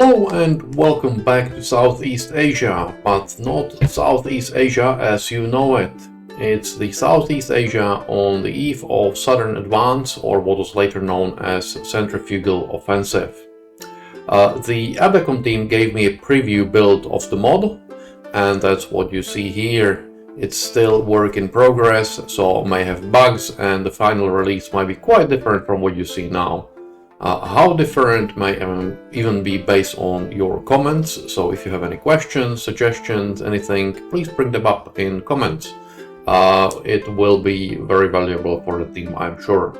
Hello and welcome back to Southeast Asia, but not Southeast Asia as you know it. It's the Southeast Asia on the eve of Southern Advance, or what was later known as Centrifugal Offensive. The ABDACOM team gave me a preview build of the mod, and that's what you see here. It's still work in progress, so may have bugs, and the final release might be quite different from what you see now. How different may even be based on your comments, so if you have any questions, suggestions, anything, please bring them up in comments. It will be very valuable for the team, I'm sure.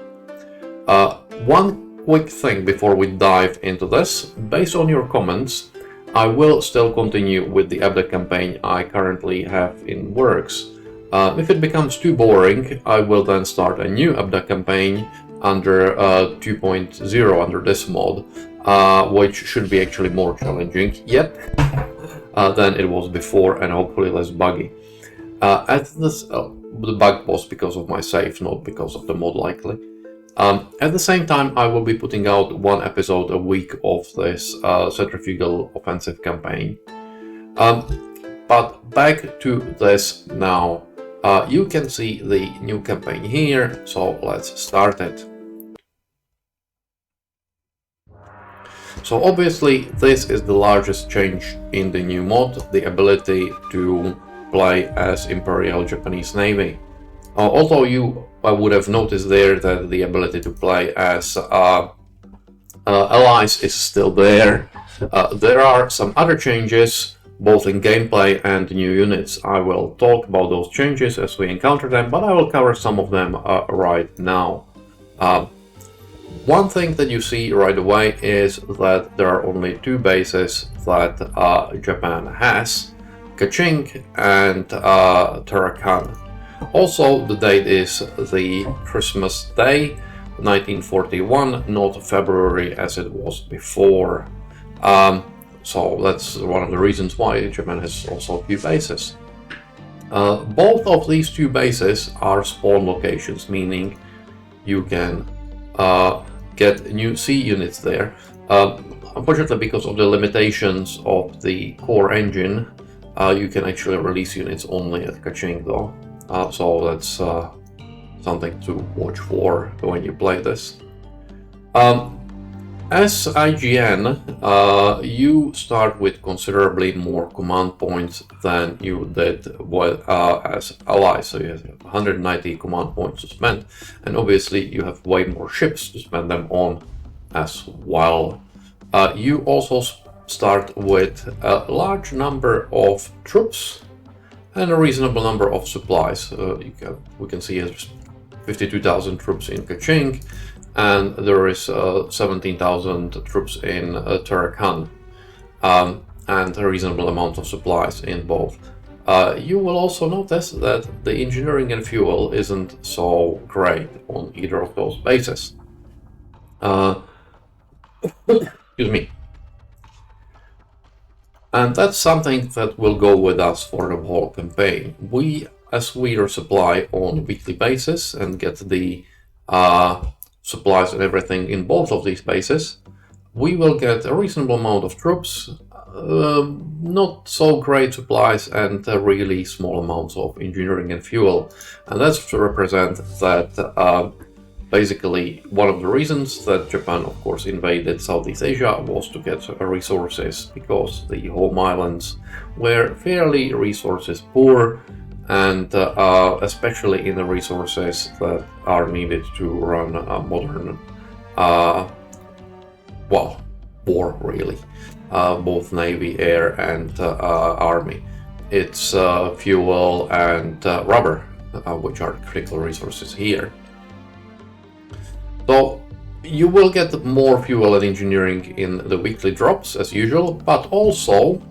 One quick thing before we dive into this: based on your comments, I will still continue with the ABDA campaign I currently have in works. If it becomes too boring, I will then start a new ABDA campaign under 2.0 under this mod, which should be actually more challenging yet than it was before, and hopefully less buggy. The bug was because of my save, not because of the mod likely. At the same time, I will be putting out one episode a week of this Centrifugal Offensive campaign. But back to this now. You can see the new campaign here, so let's start it. So obviously this is the largest change in the new mod, the ability to play as Imperial Japanese Navy. Although you would have noticed there that the ability to play as allies is still there. There are some other changes both in gameplay and new units. I will talk about those changes as we encounter them, but I will cover some of them right now. One thing that you see right away is that there are only two bases that Japan has: Kaching and Tarakan. Also, the date is the Christmas Day, 1941, not February as it was before. So that's one of the reasons why Japan has also a few bases. Both of these two bases are spawn locations, meaning you can get new sea units there. Unfortunately, because of the limitations of the core engine, you can actually release units only at Kaching though. So that's something to watch for when you play this. As IGN, you start with considerably more command points than you did as allies, so you have 190 command points to spend, and obviously you have way more ships to spend them on as well. You also start with a large number of troops and a reasonable number of supplies. We can see 52,000 troops in Kaching, and there is 17,000 troops in Tarakan, and a reasonable amount of supplies in both. You will also notice that the engineering and fuel isn't so great on either of those bases. Excuse me. And that's something that will go with us for the whole campaign. As we resupply on a weekly basis and get the supplies and everything in both of these bases, we will get a reasonable amount of troops, not so great supplies, and really small amounts of engineering and fuel. And that's to represent that basically one of the reasons that Japan, of course, invaded Southeast Asia was to get resources, because the home islands were fairly resources poor, and especially in the resources that are needed to run a modern war, really, both navy, air, and army. It's fuel and rubber, which are critical resources here. So you will get more fuel and engineering in the weekly drops as usual, but also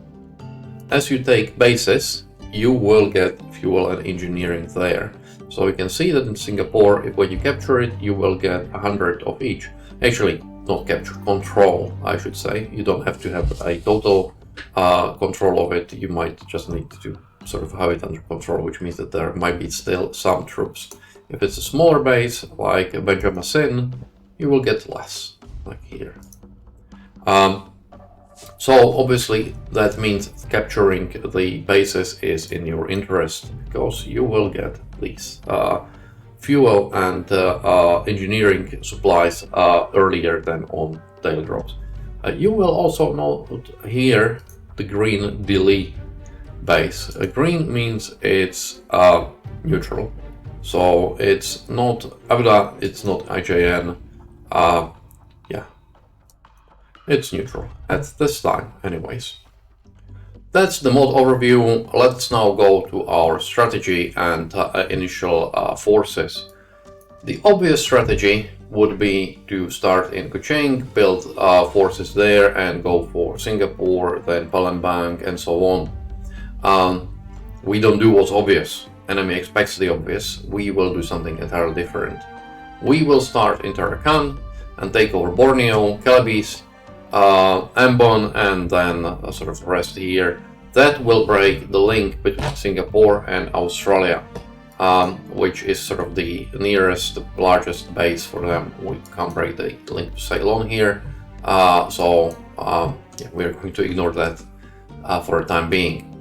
as you take bases, you will get fuel and engineering there. So you can see that in Singapore, when you capture it, you will get 100 of each. Actually, not capture, control, I should say. You don't have to have a total control of it. You might just need to sort of have it under control, which means that there might be still some troops. If it's a smaller base, like Banjarmasin, you will get less, like here. So obviously that means capturing the bases is in your interest, because you will get these fuel and engineering supplies earlier than on daily drops. You will also note here the green delete base. Green means it's neutral, so it's not ABDA, it's not IJN. Yeah, it's neutral at this time anyways. That's the mod overview. Let's now go to our strategy and initial forces. The obvious strategy would be to start in Kuching, build forces there, and go for Singapore, then Palembang, and so on. We don't do what's obvious. Enemy expects the obvious. We will do something entirely different. We will start in Tarakan and take over Borneo, Celebes, Ambon, and then sort of rest here. That will break the link between Singapore and Australia, which is sort of the nearest, largest base for them. We can't break the link to Ceylon here, so yeah, we're going to ignore that for the time being.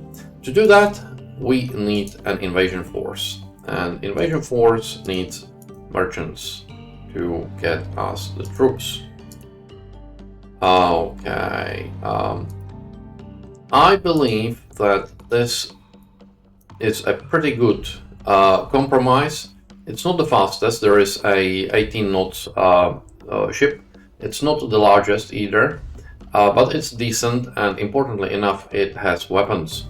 To do that, we need an invasion force, and invasion force needs merchants to get us the troops. Okay, I believe that this is a pretty good compromise. It's not the fastest. There is a 18 knots ship. It's not the largest either, but it's decent, and importantly enough, it has weapons.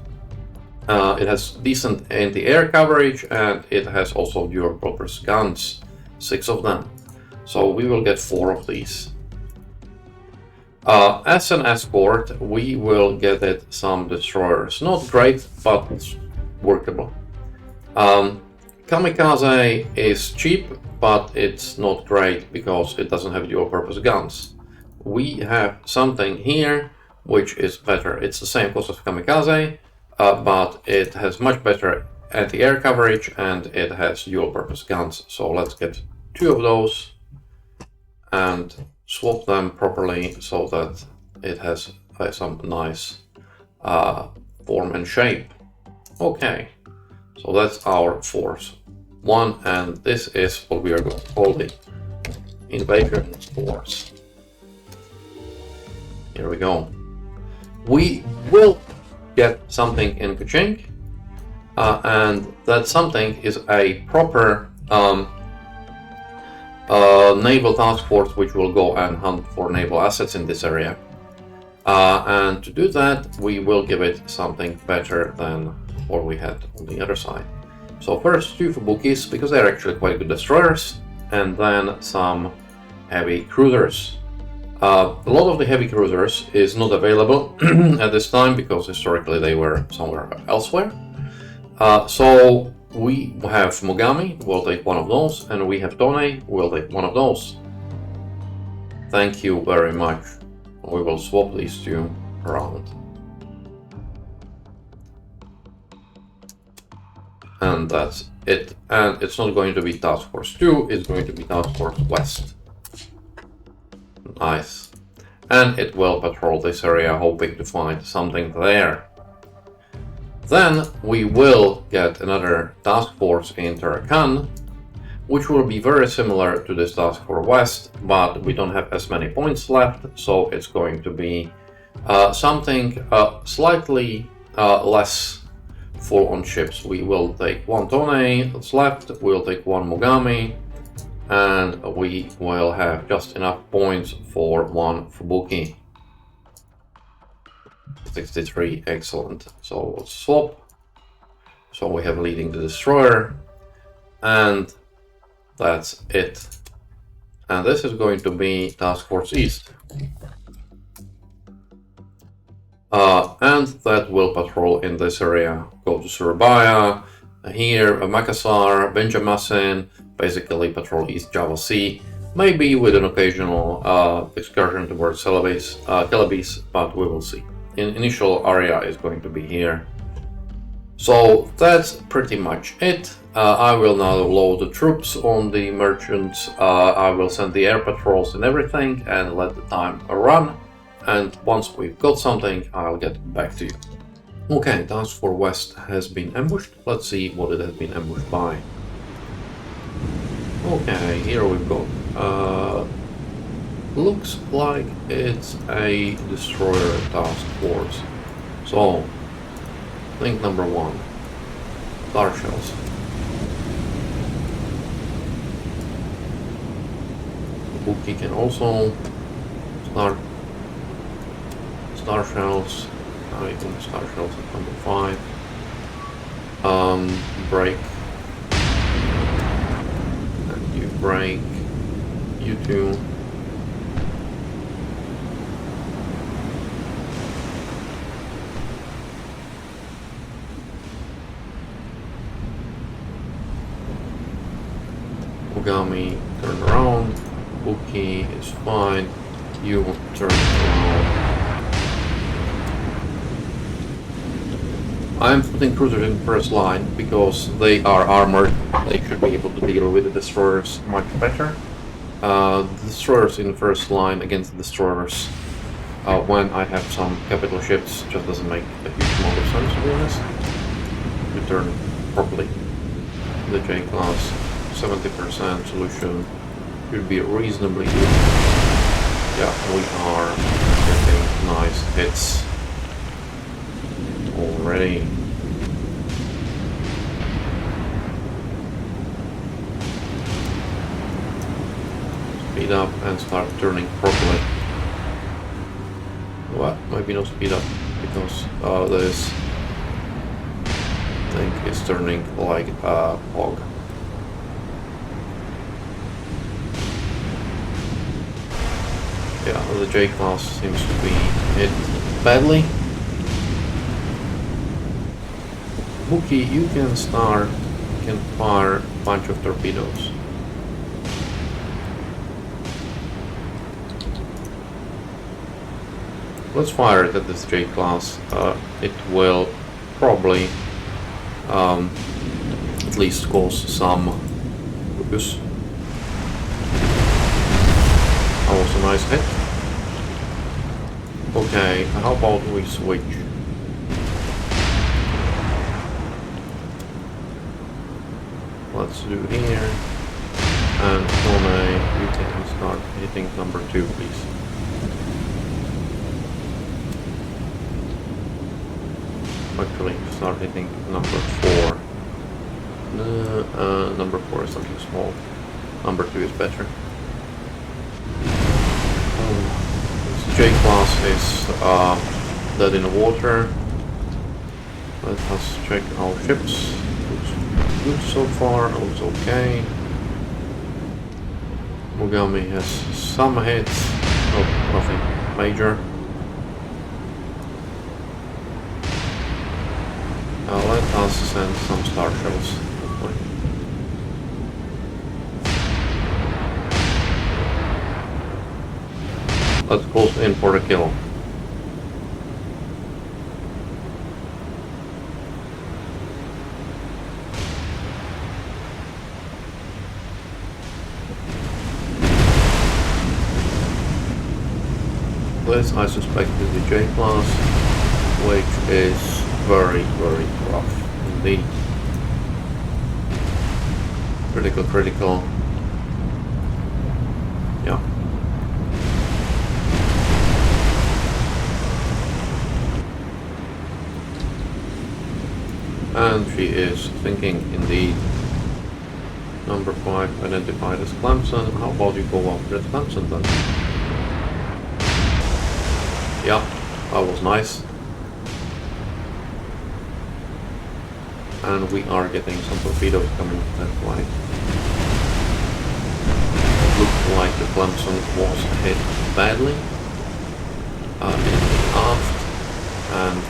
It has decent anti-air coverage, and it has also dual purpose guns, 6 of them. So we will get 4 of these. As an escort, we will get it some destroyers. Not great, but it's workable. Kamikaze is cheap, but it's not great because it doesn't have dual purpose guns. We have something here which is better. It's the same cost as Kamikaze, but it has much better anti-air coverage and it has dual purpose guns. So let's get 2 of those and swap them properly so that it has some nice form and shape. Okay, so that's our force 1, and this is what we are going to call the invasion force. Here we go. We will get something in Kuching, and that something is a proper naval task force which will go and hunt for naval assets in this area. And to do that, we will give it something better than what we had on the other side. So first 2 Fubukis, because they're actually quite good destroyers, and then some heavy cruisers. A lot of the heavy cruisers is not available at this time because historically they were somewhere elsewhere. So we have Mogami, we'll take 1 of those, and we have Tone, we'll take 1 of those. Thank you very much. We will swap these 2 around. And that's it. And it's not going to be Task Force 2, it's going to be Task Force West. Nice. And it will patrol this area, hoping to find something there. Then we will get another task force in Tarakan, which will be very similar to this task force West, but we don't have as many points left, so it's going to be something slightly less full on ships. We will take 1 Tone that's left, we'll take 1 Mogami, and we will have just enough points for 1 Fubuki. 63, excellent. So let's swap. So we have leading the destroyer, and that's it. And this is going to be Task Force East. And that will patrol in this area. Go to Surabaya, here Makassar, Banjarmasin, basically patrol East Java Sea, maybe with an occasional excursion towards Celebes, but we will see. Initial area is going to be here. So that's pretty much it. I will now load the troops on the merchants. I will send the air patrols and everything and let the time run. and once we've got something, I'll get back to you. Okay, task for West has been ambushed. Let's see what it has been ambushed by. Okay, here we've got. Looks like it's a destroyer task force. So, thing number 1. Star shells. Bookie can also start star shells. I think star shells at number 5. Break. And you break. You two. Ogami, turn around. Bookie is fine. You turn around. I'm putting cruisers in first line because they are armored. They should be able to deal with the destroyers much better. The destroyers in first line against the destroyers when I have some capital ships just doesn't make a huge amount of sense, to be honest. Return properly. The J-class 70% solution should be reasonably good. Yeah, we are getting nice hits already. Speed up and start turning properly. Well, maybe no speed up because this thing is turning like a hog. Yeah, the J-class seems to be hit badly. Bookie, you can fire a bunch of torpedoes. Let's fire it at this J-class. It will probably at least cause some focus. That was a nice hit. Okay, how about we switch? Let's do here. And Tone, you can start hitting number 2, please. Actually, start hitting number 4. Number 4 is something small. Number 2 is better. This J-class is dead in the water. Let us check our ships. Looks good so far, looks okay. Mogami has some hits, nothing major. Let us send some star shells, hopefully. Let's close in for the kill. This, I suspect, is the J-class, which is very, very rough indeed. Critical. Yeah. And she is thinking indeed. Number 5 identified as Clemson. How about you go after Clemson then? Yeah, that was nice. And we are getting some torpedoes coming that way. It looked like the Clemson was hit badly in the aft and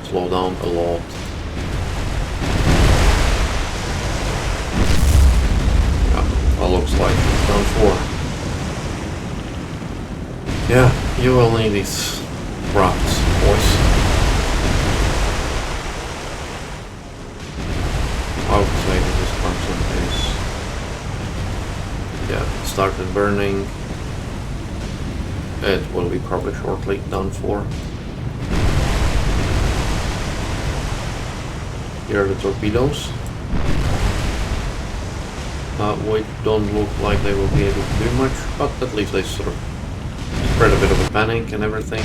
slowed down a lot. Yeah, that looks like it's done for. Yeah, you will need these rafts, boys. I would say that this Clemson is, yeah, started burning. It will be probably shortly done for. Here are the torpedoes. Which don't look like they will be able to do much, but at least they sort of spread a bit of a panic and everything.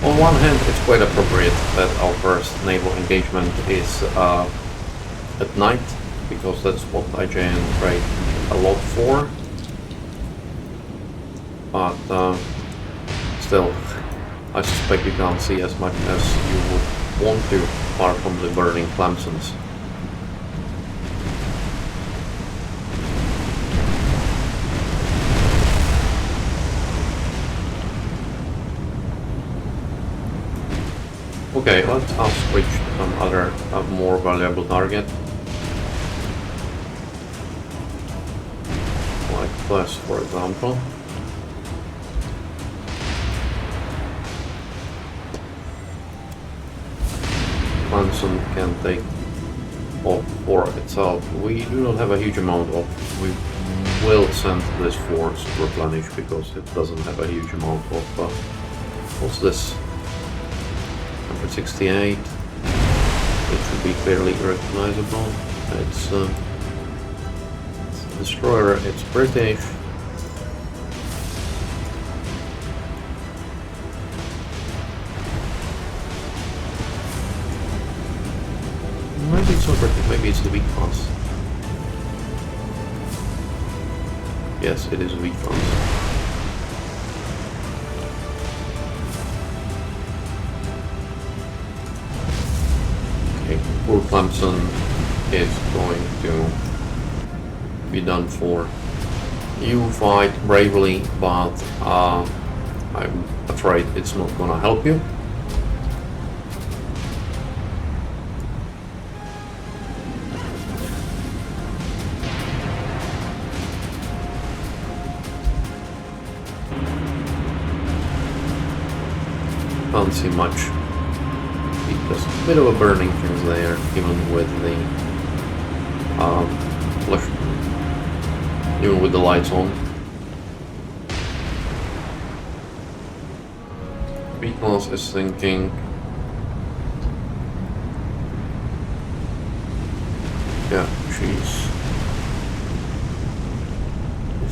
On one hand, it's quite appropriate that our first naval engagement is at night, because that's what IJN trade a lot for. But still, I suspect you can't see as much as you would want to, apart from the burning Clemsons. Okay, let's switch to some other more valuable target. Like this, for example. Clemson can take off for itself. We do not have a huge amount of. We will send this force to replenish because it doesn't have a huge amount of. What's this? 168. It should be fairly recognizable. It's a destroyer. It's British. Maybe it's not British. Maybe it's the V class. Yes, it is a V class. Poor Clemson is going to be done for. You fight bravely, but I'm afraid it's not gonna help you. Can't see much. Just a bit of a burning thing there, even with the even with the lights on. B-class is sinking. Yeah, she's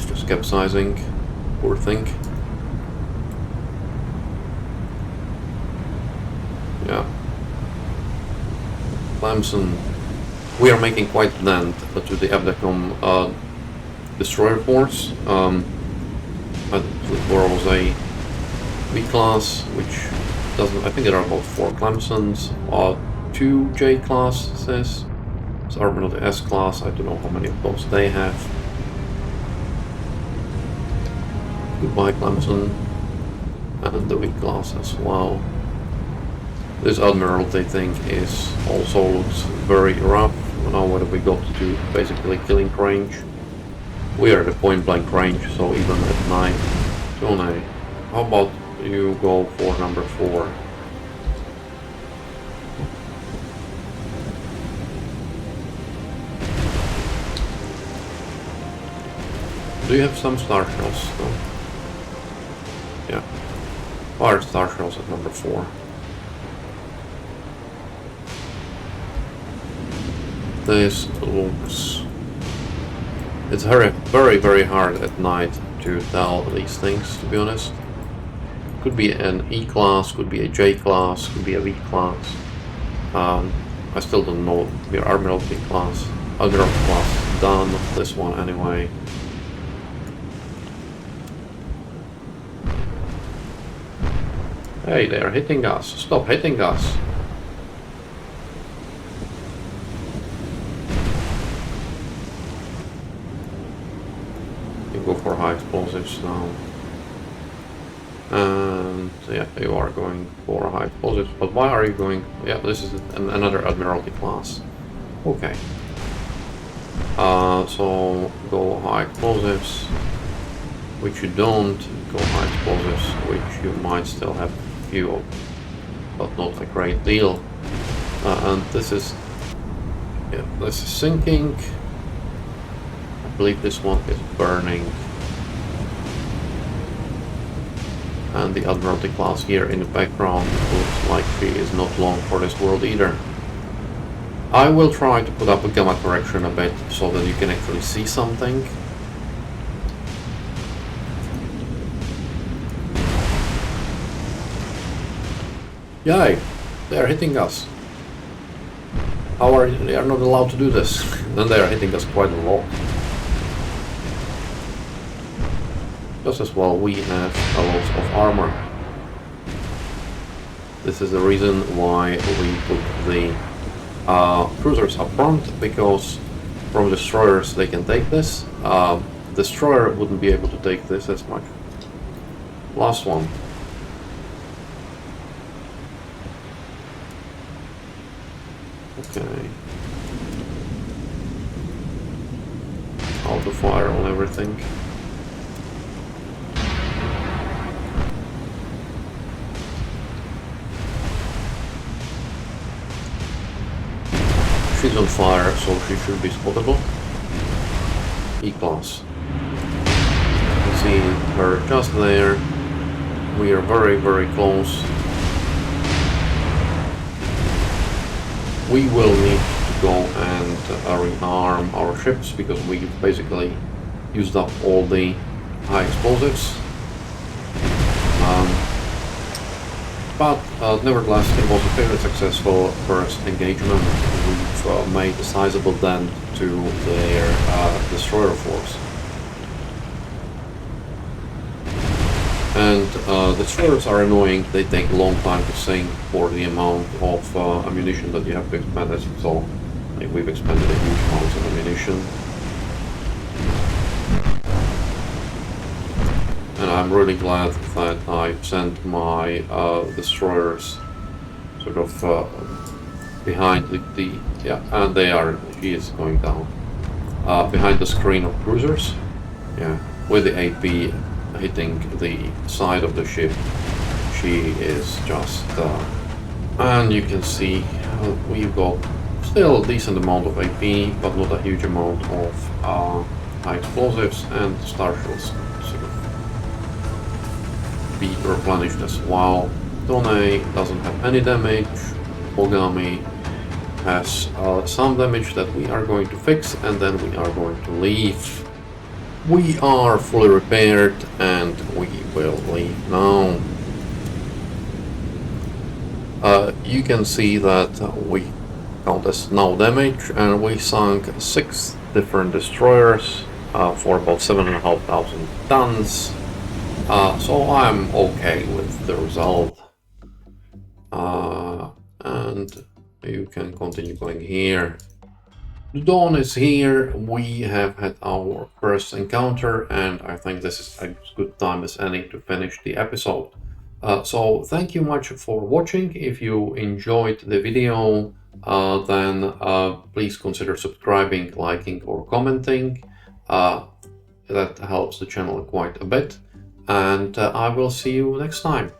just capsizing. Poor thing. Yeah. Clemson, we are making quite a dent to the ABDACOM destroyer force. But there was a B-class, which doesn't. I think there are about 4 Clemsons, 2 J-classes. It's Admiral S-class. I don't know how many of those they have. Goodbye, Clemson, and the B-class as well. This Admiralty thing is also looks very rough. Now what have we got to basically killing range? We are at a point blank range, so even at night. Tone, how about you go for number 4? Do you have some star shells? No? Yeah. Fire star shells at number 4. This looks... It's very, very hard at night to tell these things, to be honest. Could be an E-class, could be a J-class, could be a V-class. I still don't know. The Admiralty class. Admiralty class done. This one anyway. Hey, they're hitting us. Stop hitting us. Go for high explosives now. And yeah, you are going for high explosives. But why are you going? Yeah, this is another Admiralty class. Okay. So go high explosives, which you don't. Go high explosives, which you might still have a few of, but not a great deal. And this is, yeah, this is sinking. I believe this one is burning. And the Admiralty class here in the background looks like she is not long for this world either. I will try to put up a gamma correction a bit so that you can actually see something. Yay! They are hitting us. They are not allowed to do this. Then they are hitting us quite a lot. Just as well we have a lot of armor. This is the reason why we put the cruisers up front, because from destroyers they can take this. Destroyer wouldn't be able to take this as much. Last one. Okay. Auto fire on everything. She's on fire, so she should be spottable. E-class. You can see her just there. We are very, very close. We will need to go and rearm our ships because we basically used up all the high explosives. But nevertheless, it was a very successful first engagement. We've made a sizable dent to their destroyer force. And destroyers are annoying. They take a long time to sink for the amount of ammunition that you have to expend. As you saw, we've expended a huge amount of ammunition. And I'm really glad that I sent my destroyers sort of behind and she is going down. Behind the screen of cruisers, with the AP hitting the side of the ship, she is just, and you can see we've got still a decent amount of AP, but not a huge amount of high explosives, and starships sort of be replenished as well. Done doesn't have any damage. Ogami has some damage that we are going to fix, and then we are going to leave. We are fully repaired and we will leave now. You can see that we count as no damage, and we sunk 6 different destroyers for about 7,500 tons. So I'm okay with the result. And you can continue going here. The dawn is here. We have had our first encounter, and I think this is a good time as any to finish the episode. So thank you much for watching. If you enjoyed the video, then please consider subscribing, liking or commenting. That helps the channel quite a bit, and I will see you next time.